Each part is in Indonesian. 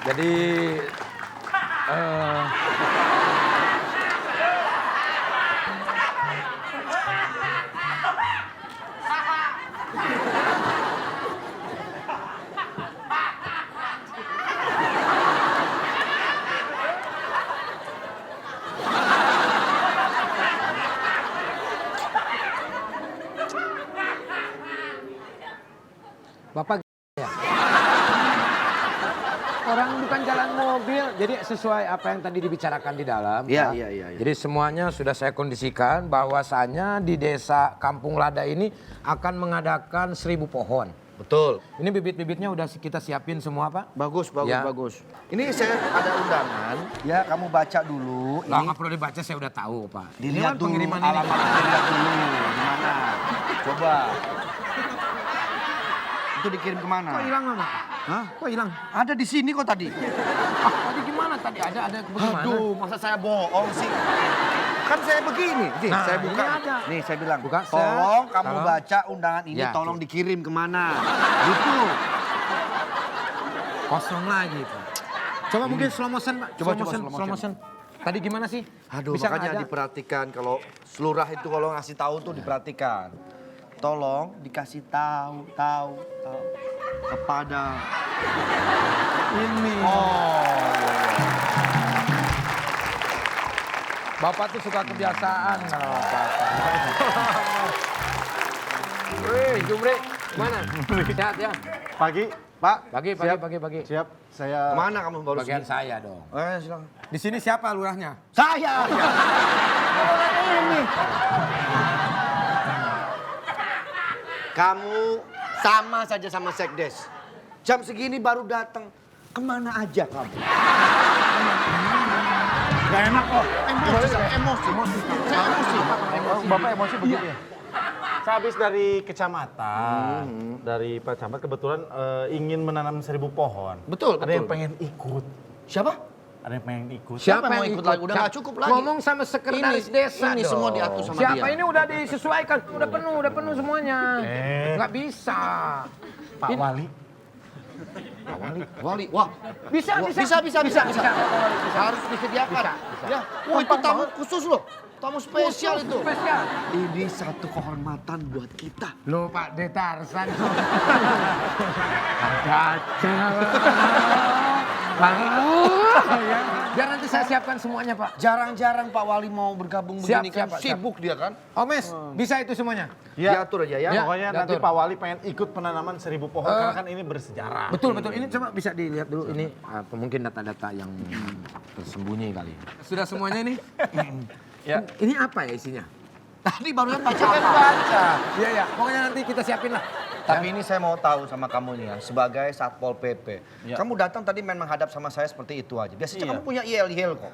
Jadi Bapak ya. Orang bukan jalan mobil, jadi sesuai apa yang tadi dibicarakan di dalam. Iya, Pak. iya. Jadi semuanya sudah saya kondisikan bahwasannya di desa Kampung Lada ini akan mengadakan 1000 pohon. Betul. Ini bibit-bibitnya udah kita siapin semua, Pak. Bagus, Ya. bagus. Ini saya ada undangan, ya kamu baca dulu. Lah Ini nggak perlu dibaca, saya udah tahu, Pak. dilihat Ini kan dulu pengiriman ini. alamat, dilihat dulu di mana. Coba. Itu dikirim kemana? Kok hilang, Mama? Hah? Kok hilang? Ada di sini kok tadi. Tadi gimana tadi? Ada bagaimana? Aduh, masa saya bohong sih? Kan saya begini, nih, Nah, saya ini buka. ada. Nih, saya bilang, Buka, tolong set. kamu Tolong. baca undangan ini, Ya, tolong tuh. dikirim kemana. Gitu. Kosong lagi, Pak. Coba mungkin slow motion, Pak. Coba, slow motion. Tadi gimana sih? Aduh, Bisa makanya nggak ada? diperhatikan kalau selurah itu kalau ngasih tahu tuh diperhatikan. Tolong dikasih tahu kepada Ini. oh. Bapak tuh suka kebiasaan kalau apa-apa. Wih, Jumri, mana? Sehat ya? Pagi, Pak. Pagi. Siap, saya... Kemana kamu baru Bagian sini? saya dong. Silakan. Di sini siapa lurahnya? Saya. Ini. Kamu sama saja sama Sekdes. Jam segini baru datang. Kemana aja kamu? Gak enak kok. Emosi. Saya emosi. Bapak emosi begitu ya? Saya habis dari kecamatan, dari Pak Camat kebetulan ingin menanam 1000 pohon. Betul, Ada yang betul. pengen ikut. Siapa? Ada yang pengen ikut. Siapa yang mau ikut lagi? Udah nggak cukup lagi. Ngomong sama sekretaris desa ini dong. semua diatur sama Siapa dia. ini udah disesuaikan, udah penuh semuanya. Nggak bisa. Pak Ini- Wali. Wali, wah. Bisa. Harus disediakan. Ya, wah itu tamu khusus loh. Tamu spesial itu. Spesial. Ini satu kehormatan buat kita. Loh Pak Detarsan. Ada. Biar nanti saya siapkan semuanya, Pak. Jarang-jarang Pak Wali mau bergabung Siap, begini kan. siap, Pak, Sibuk dia kan. Omes, bisa itu semuanya? Ya, Diatur aja ya. Ya. pokoknya nanti diatur. Pak Wali pengen ikut penanaman 1000 pohon karena kan ini bersejarah. Betul. Ini coba bisa dilihat dulu ini mungkin data-data yang tersembunyi kali. Sudah semuanya ini? Ya. Ini apa ya isinya? Tadi barusan baca Kan apa? baca. Iya, pokoknya nanti kita siapin lah. Tapi ini saya mau tahu sama kamu nih ya, sebagai Satpol PP. Ya. Kamu datang tadi main menghadap sama saya seperti itu aja. Biasanya Iya. kamu punya yel-yel kok.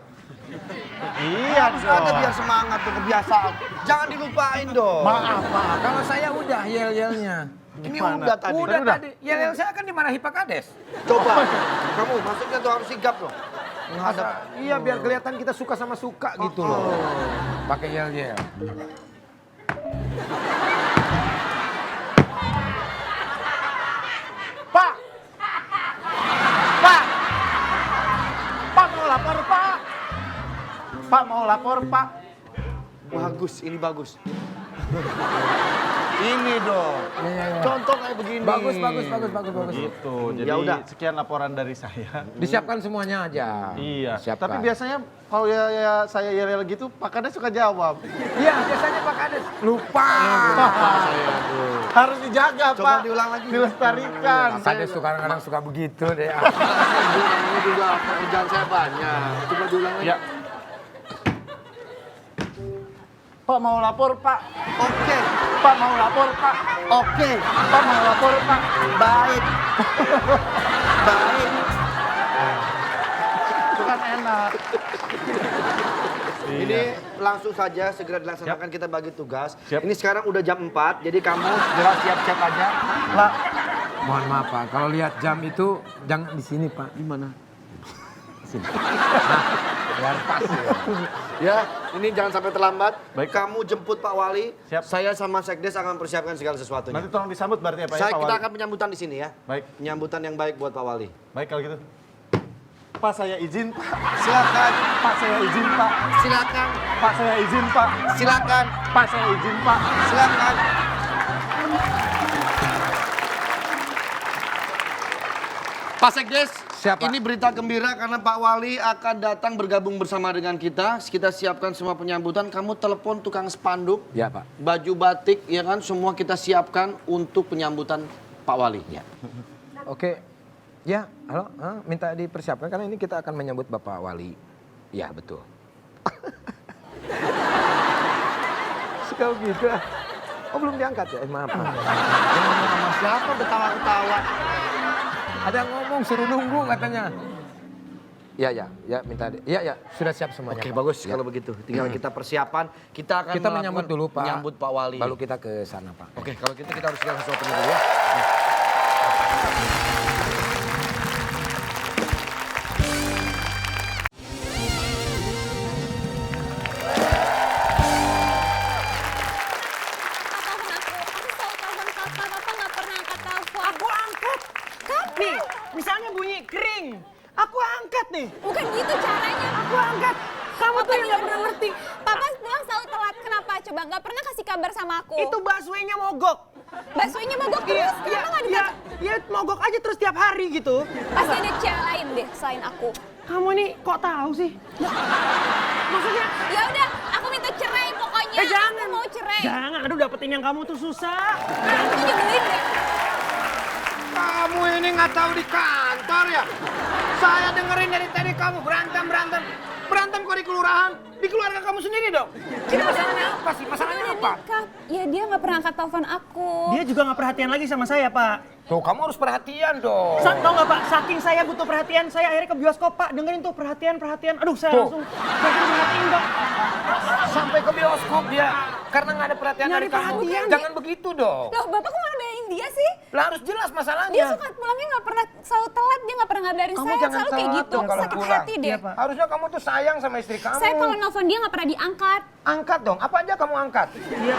Iya Harus ada biar semangat tuh kebiasaan. Jangan dilupain dong. Maaf, maaf. Kalau saya udah yel-yelnya. Ini Gimana? udah tadi. Udah tadi. Yel-yel saya kan dimarahi Pak Kades. Coba. Kamu maksudnya tuh harus sigap loh. Menghadap. Iya, biar kelihatan kita suka sama suka gitu loh. Pakai yel-yel. Pak! Pak! Pak mau lapor, Pak! Pak mau lapor, Pak! Bagus, ini bagus. Ini dong. Iya. Contoh kayak begini. Bagus. Gitu, jadi Ya udah. sekian laporan dari saya. Disiapkan semuanya aja. Iya, Siapkan. tapi biasanya kalau ya saya yel gitu, Pak Kades suka jawab. Iya, biasanya Pak Kades lupa. Harus dijaga, Coba Pak. diulang lagi. Dilestarikan. Pak Kades tuh kadang-kadang suka begitu deh. Ini juga pekerjaan saya banyak. Coba diulang lagi. Ya. Pak mau lapor, Pak. Oke. Pak mau lapor, Pak. Oke. Pak mau lapor, Pak. Baik. Baik. Itu kan enak. Ini langsung saja segera dilaksanakan, kita bagi tugas. Siap. Ini sekarang udah jam 4, jadi kamu segera siap-siap aja. Lah, Mohon maaf Pak, kalau lihat jam itu jangan di sini Pak. Di mana? Sini. Biar pas ya. Ya, ini jangan sampai terlambat. Baik. Kamu jemput Pak Wali. Siap. Saya sama Sekdes akan persiapkan segala sesuatunya. nanti tolong disambut berarti ya, Pak ya, Saya Pak kita Wali? akan penyambutan di sini ya. Baik, Penyambutan yang baik buat Pak Wali. baik kalau gitu. Pak saya izin Pak. Silakan. Pak saya izin Pak. Silakan. Pak saya izin Pak. Silakan. Pak saya izin Pak. Silakan. Pak Sekdes, Siapa? ini berita gembira karena Pak Wali akan datang bergabung bersama dengan kita. Kita siapkan semua penyambutan. Kamu telepon tukang spanduk, Ya Pak. baju batik, ya kan? Semua kita siapkan untuk penyambutan Pak Wali. Ya. Oke. Ya, halo. Minta dipersiapkan karena ini kita akan menyambut Bapak Wali. Ya, betul. Suka gitu. Oh, belum diangkat ya? Maaf. Sama siapa ketawa-ketawa? Ada yang ngomong suruh nunggu katanya. Ya, minta. Ya, sudah siap semuanya. Oke, Pak. bagus Ya. kalau begitu. Tinggal kita persiapan. Kita akan Kita melakukan menyambut dulu Pak. menyambut Pak Wali. Baru kita ke sana Pak. Oke, kalau gitu kita harus segera sesuatu dulu ya. Papa nggak pernah angkat telepon. Aku angkat. Nih, misalnya bunyi kering. Aku angkat nih. Bukan gitu caranya. Aku angkat. Kamu tuh yang nggak pernah ngerti. Papa pulang selalu telat. Kenapa? Coba nggak pernah kasih kabar sama aku. Itu busway-nya mogok. Baksonya mogok terus. Kenapa nggak dibaca? Iya, mogok aja terus tiap hari gitu. Pasti ada cewek lain deh selain aku. Kamu nih kok tahu sih? Maksudnya? Ya udah, aku minta cerai pokoknya. Jangan. Aku mau cerai. Jangan, aduh dapetin yang kamu tuh susah. Aku nyebelin deh. Kamu ini nggak tahu di kantor ya? Saya dengerin dari tadi kamu berantem. Berantem kok di kelurahan? Di keluarga kamu sendiri dong? Ini masalahnya apa sih? Masalahnya Udah apa? nikah. Ya dia nggak pernah angkat telepon aku. Dia juga nggak perhatian lagi sama saya, Pak. Tuh, kamu harus perhatian dong. Tau nggak Pak, saking saya butuh perhatian, saya akhirnya ke bioskop Pak, dengerin tuh perhatian. Aduh, saya Tuh. langsung perhatiin Pak. Sampai ke bioskop dia. Karena nggak ada perhatian Nyari dari kamu. perhatian. Jangan begitu dong. Loh, Bapak kok malah belain dia sih? Lah harus jelas masalahnya. Dia suka pulangnya nggak pernah selalu telat. Dia nggak pernah ngabarin Kamu saya. jangan Selalu kayak telat gitu. dong kalau Sakit pulang. hati deh. Iya, Pak. Harusnya kamu tuh sayang sama istri kamu. Saya kalau nelfon dia nggak pernah diangkat. Angkat dong. Apa aja kamu angkat. Iya.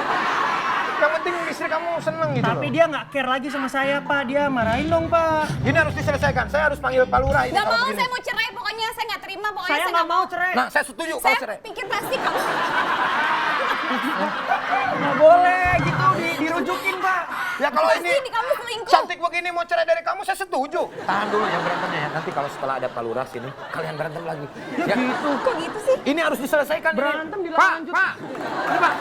Yang penting istri kamu seneng gitu Tapi loh. dia nggak care lagi sama saya Pak, dia marahin dong Pak. Ini harus diselesaikan. Saya harus panggil Pak Lurah ini Gak kalau mau, begini. saya mau cerai pokoknya. Saya nggak terima pokoknya. Saya nggak mau cerai. Nah, saya setuju kalau Saya cerai. pikir pasti kamu. Nggak boleh gitu dirujukin Pak. Ya kalau Pasti ini di kamu selingkuh. cantik begini mau cerai dari kamu, saya setuju. Tahan dulu ya berantemnya ya. Nanti kalau setelah ada Pak Lurah sini, kalian berantem lagi. Ya, Gitu. Kok gitu sih? ini harus diselesaikan. ini. Berantem Pak, dilanjut. Pak. Ini Pak.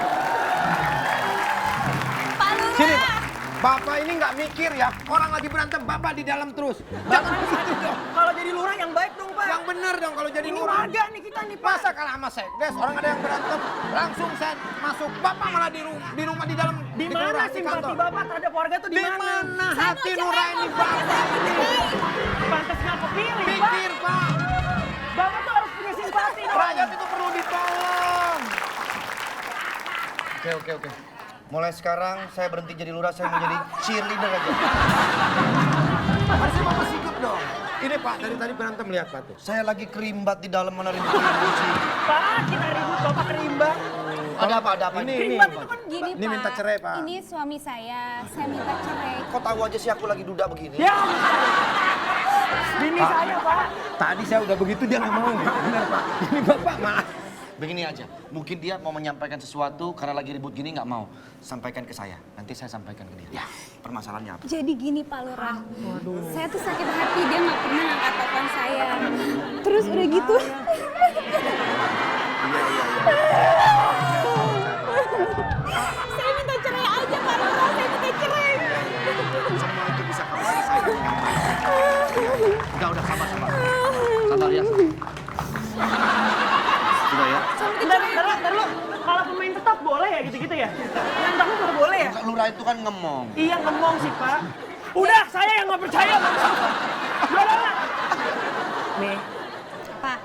Pak Lurah. Sini Pak. Bapak ini nggak mikir ya. Orang lagi berantem, Bapak di dalam terus. Jangan begitu dong. Kalau jadi lurah yang baik dong Pak. Yang bener dong kalau jadi Ini lurah. warga nih kita nih Pak. Masa kalah sama sekdes, orang ada yang berantem, langsung saya masuk. Bapak malah di rumah di dalam Di mana kelurahan, di simpati kantor. Bapak terhadap warga tuh di Di mana? mana Saya hati mau nurani cerai, Bapak pokoknya saya ini? mau cerai. Pantas nggak kepilih Pak. Pikir Pak, Bapak tuh harus punya simpati dong. rakyat itu perlu ditolong. Oke. Mulai sekarang saya berhenti jadi lurah, saya mau jadi cheerleader aja. Harusnya Bapak sikap dong. Ini Pak, dari tadi berantem lihat Pak tuh. Saya lagi kerimbat di dalam mana ribut sih. Pak, kita ribut Bapak kerimbang. Ada apa? Ini. Kerimbat itu kan Gini Ini Pak. minta cerai, Pak. Ini suami saya minta cerai. Kok tahu aja sih aku lagi duda begini? Ya. Bini saya Pak. Tadi saya udah begitu dia nggak mau. Benar Pak. Ini Bapak malah. Begini aja, mungkin dia mau menyampaikan sesuatu karena lagi ribut gini nggak mau. Sampaikan ke saya, nanti saya sampaikan ke dia. Ya, permasalahannya apa? Jadi gini Pak Lurah, saya tuh sakit hati dia nggak pernah ngangkat telepon saya. Terus udah gitu, saya minta cerai aja Pak Lurah, saya minta cerai. Semua itu bisa kamu selesaikan. Udah, sabar. Sabar ya. Sudah ya. Bentar lu. Kalau pemain tetap boleh ya gitu-gitu ya? Yang takut nggak boleh ya? Lurah itu kan ngemong. Iya ngomong sih Pak. Udah, saya yang nggak percaya. Udah. Nih, Pak,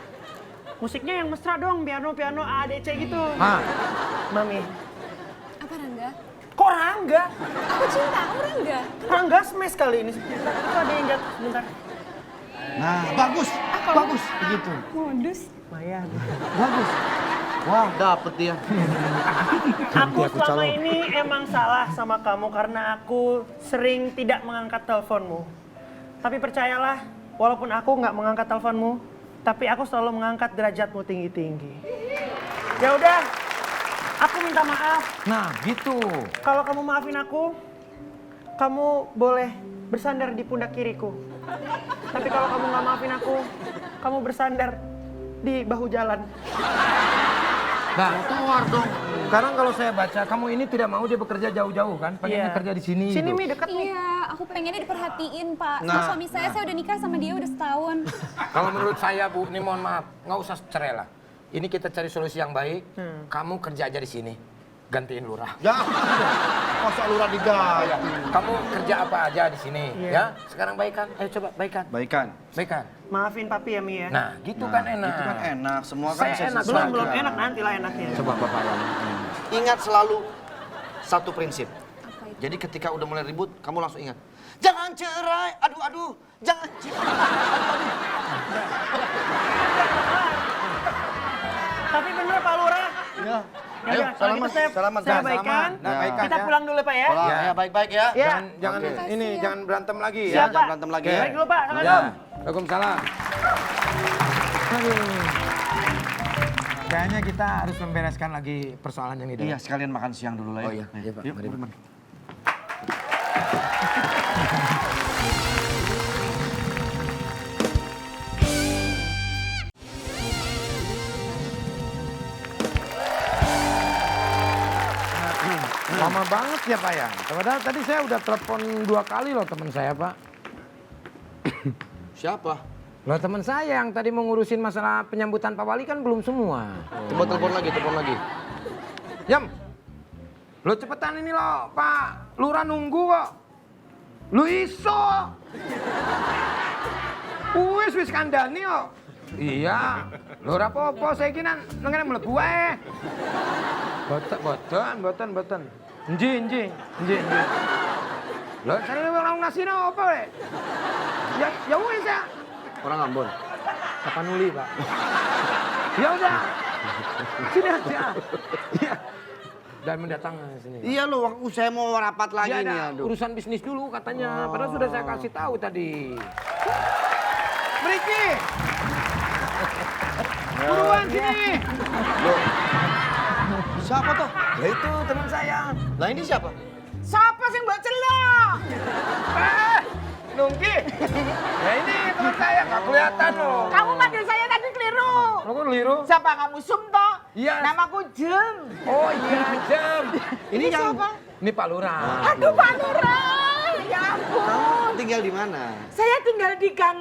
musiknya yang mesra dong, piano ADC gitu. Ah, Mami. apa Rangga? Kok Rangga? Aku cinta kamu Rangga. Rangga smash kali ini. Itu ada yang jatuh sebentar. Nah, bagus. Begitu. Modus. Maya. Bagus. Wah, dapet dia. Aku selama ini emang salah sama kamu karena aku sering tidak mengangkat teleponmu. Tapi percayalah, walaupun aku nggak mengangkat teleponmu, Tapi aku selalu mengangkat derajatmu tinggi-tinggi. Ya udah, aku minta maaf. Nah, gitu. Kalau kamu maafin aku, kamu boleh bersandar di pundak kiriku. Tapi kalau kamu nggak maafin aku, kamu bersandar di bahu jalan. Nah, keluar dong. Sekarang kalau saya baca, kamu ini tidak mau dia bekerja jauh-jauh kan? Pengennya Iya. kerja di sini. Sini gitu. Mi dekat Mi. Iya, aku pengennya diperhatiin Pak. Sama Nah, suami saya udah nikah sama dia udah setahun. Kalau menurut saya Bu, ini mohon maaf, nggak usah cerai lah. Ini kita cari solusi yang baik. Kamu kerja aja di sini, gantiin lurah. Ya, masa lurah diganti. Kamu kerja apa aja di sini, Iya. ya? Sekarang baikan, ayo coba baikan, Baikan. baikan. Maafin papi ya Mi ya. Nah, gitu kan enak. Itu kan enak, semua kan Saya bisa enak, sesuaikan. belum enak, nantilah enaknya. Coba Bapak Wan. Ingat selalu satu prinsip. Apa itu? Jadi ketika udah mulai ribut, kamu langsung ingat. Jangan cerai, aduh, jangan cerai. Tapi bener Pak Lurah. Ya. Ya Ayo, udah, kalau salaman, gitu saya salaman. baikan. Nah, baikan Kita ya. pulang dulu Pak ya. Pola, ya baik-baik ya. Ya. Jangan Oke. ini, ya. jangan berantem lagi ya. Siap, Jangan Pak. berantem lagi Oke. ya. Baik dulu Pak, Ya. Assalamualaikum. Waalaikumsalam. Aduh. Kayaknya kita harus membereskan lagi persoalan yang ini. Iya, sekalian makan siang dulu lah ya. Oh iya, iya, Pak. Yuk, Mari, Pak. teman. Lama banget ya Pak ya. Padahal tadi saya udah telepon 2 kali loh teman saya Pak. Siapa? Loh teman saya yang tadi mau ngurusin masalah penyambutan Pak Wali kan belum semua. Coba telepon lagi. Yam, lo cepetan ini loh Pak. Lurah nunggu kok. Lu iso. Wis kandani kok. Iya, lurah popo saya kira nengen mlebu wae. Boten. Enji. Lho, saya orang nasi apa we? Ya wis ya. Orang Ambon. Tapanuli, Pak. Ya udah. Sini aja. Iya. Dan mendatang sini. Iya loh, waktu saya mau rapat lagi Dia nih, ada aduh. urusan bisnis dulu katanya. Padahal sudah saya kasih tahu tadi. Beriki. Buruan sini. Loh. Siapa tuh? Lah itu teman saya. Lah ini siapa? Siapa sih Mbak Celok? Nungki. Ya ini teman saya nggak kelihatan loh. Kamu manggil saya tadi keliru. Lo kok liru? Siapa kamu Sumto? Iya. Namaku Jem. Oh iya jam. Ini siapa? Ini Pak Lurah. Aduh Pak Lurah. Ya ampun. Kamu tinggal di mana? Saya tinggal di gang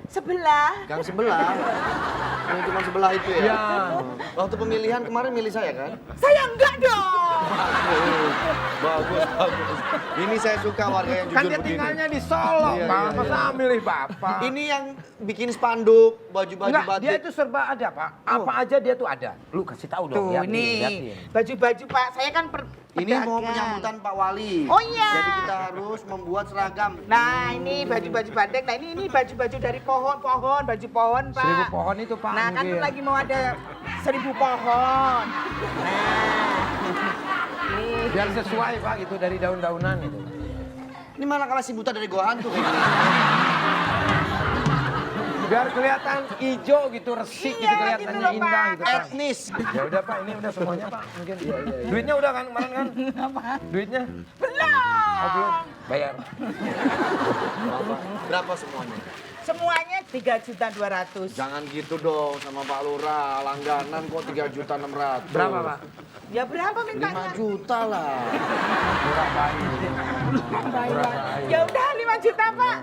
sebelah. Gang sebelah. Yang cuma sebelah itu ya? Iya. Waktu pemilihan kemarin milih saya kan? Saya enggak dong. Bagus. Ini saya suka warga yang Kan jujur dia begini. tinggalnya di Solo, Iya, Pak. iya, Masa milih Bapak? Ini yang bikin spanduk, baju-baju Enggak, batik. dia itu serba ada, Pak. Apa aja dia tuh ada. Lu kasih tahu dong, liatin. Baju-baju Pak, saya kan Ini mau penyambutan Pak Wali. Oh iya. Jadi kita harus membuat seragam. Nah ini baju-baju batik, nah ini baju-baju dari pohon-pohon, baju pohon Pak. 1000 pohon itu, Pak. Nah kan mungkin. lagi mau ada 1000 pohon. Nah, ini. Biar sesuai, Pak, itu dari daun-daunan itu. Ini malah kalah si buta dari gua hantu kayak gini. Biar kelihatan hijau gitu, resik gitu, Iya, kelihatannya gitu loh, indah Pak. gitu, Pak. Etnis. Ya udah, Pak, ini udah semuanya, Pak. Mungkin. Duitnya udah kan kemarin kan? Duitnya? Belum. Oh, belum. Bayar. Berapa semuanya? Semuanya 3.200.000. Jangan gitu dong sama Pak Lurah. Langganan kok 3.600.000. Berapa, Pak? Ya berapa 5 mintanya? juta lah. Murah bayi. Murah bayi. Ya udah 5 juta Pak.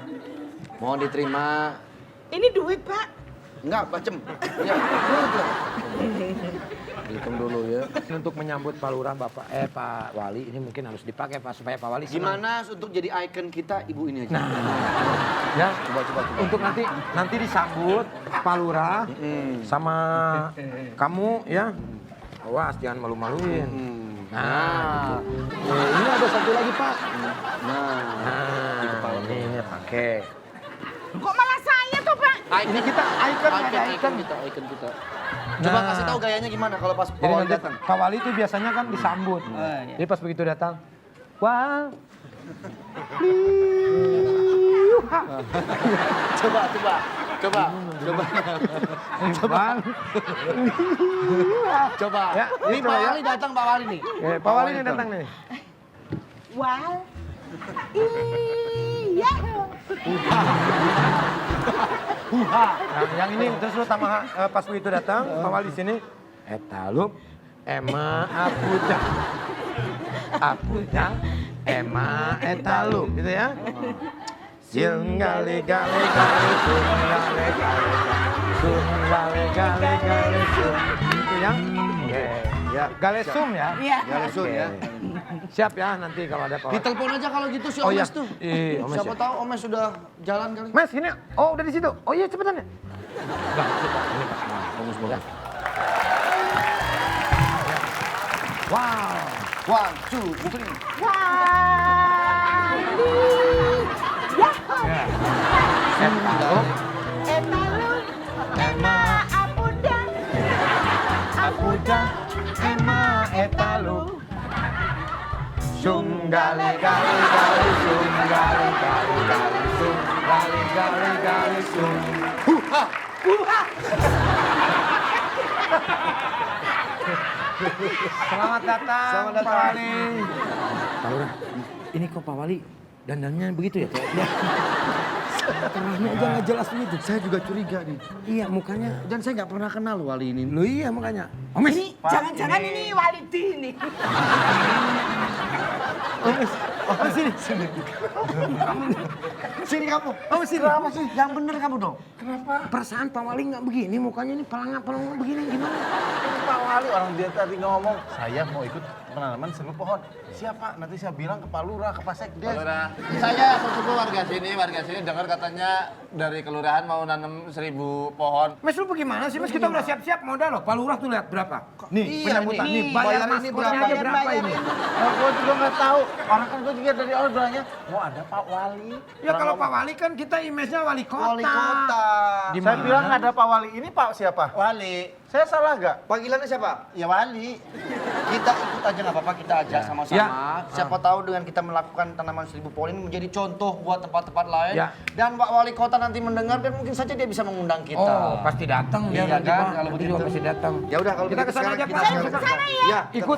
Mohon diterima. Ini duit Pak. Enggak, bacem. Ya. Hitung dulu ya. Untuk menyambut Pak Lurah, Pak Wali, ini mungkin harus dipakai, Pak, supaya Pak Wali senang. Gimana untuk jadi ikon kita ibu ini aja? Nah, ya, Coba. untuk nanti disambut Pak Lurah sama kamu ya. Awas jangan malu-maluin. Nah, ini ada satu lagi Pak. Nah, ini pakai. Kok malah saya tuh Pak? Ini kita ikon kita. Coba Nah. kasih tahu gayanya gimana kalau pas Pak Jadi Wali nanti datang. Pak Wali itu biasanya kan disambut. Jadi pas begitu datang, wah, Coba. Coba. Ya, Ini coba Pak ya. Wali datang, Pak Wali nih. Pak Wali nih datang nih. Wal. Iya. Nah, yang ini terus lu sama pas itu datang, Pak Wali sini. Etalup, Ema Apuja. Apuja, Ema Etalup, gitu ya. Sunggali gali gali sunggali gali sunggali gali gali sung. Itu ya. Oke, ya. Galesum ya. Iya. Galesun ya. Siap ya nanti kalau ada Pak Wali. Ditelepon aja kalau gitu si Oh, iya. Omes tuh. Iya, Omes Siapa ya. tahu Omes sudah jalan kali. Mas, ini. Oh, udah di situ. Oh iya, cepetan ya. Bagus banget. Wow. 1, 2, 3. Wali. Yahoo. Etalup, Etalu. Ema Apuda. Apuja, Ema Etalup. Sunggali gali gali sunggali gali gali sunggali gali gali sung. Selamat datang, Selamat datang. Pak Wali. Laura, ini kok Pak Wali dandannya begitu ya? Tengahnya aja nggak jelas begitu. Saya juga curiga nih. Iya, mukanya. Dan saya nggak pernah kenal Wali ini. Lo iya makanya. Omes. Ini jangan-jangan ini Walidi ini. Sini kamu. Oh, sini. Kenapa sih? Yang bener kamu dong. Kenapa? Perasaan Pak Wali nggak begini, mukanya ini pelangak-pelangak begini gimana? Pak Wali orang dia tadi ngomong, saya mau ikut penanaman seribu pohon. Siapa? Nanti saya bilang ke Pak Lurah, ke Pak Sekdes. Saya sesuatu warga sini dengar katanya dari kelurahan mau nanam 1000 pohon. Mas lu bagaimana sih? Mas kita udah siap-siap modal loh. Pak Lurah tuh lihat berapa? Nih, Iya, penyambutan. ini. Nih, bayar Bayar ini maskotnya berapa? aja berapa ini? Gue juga nggak tahu. Orang kan gue juga dari awal bilangnya mau ada Pak Wali. Ya kalau Pak Wali kan kita image-nya wali kota. Wali kota. Saya bilang ada Pak Wali. Ini Pak siapa? Wali, Saya salah nggak? Panggilannya siapa? ya Wali. Kita ikut aja nggak apa-apa, kita ajak sama-sama. Ya. Siapa tahu dengan kita melakukan tanaman 1000 pohon ini menjadi contoh buat tempat-tempat lain. Ya. Dan Pak Wali Kota nanti mendengar dan mungkin saja dia bisa mengundang kita. Oh, pasti datang dia Iya nanti, kan, Pak. kalau Nanti begitu. juga pasti datang. Ya udah kalau Kita begitu kesana sekarang aja, kita Pak. sekarang Kesana kesana. ya. Ya, Ikut.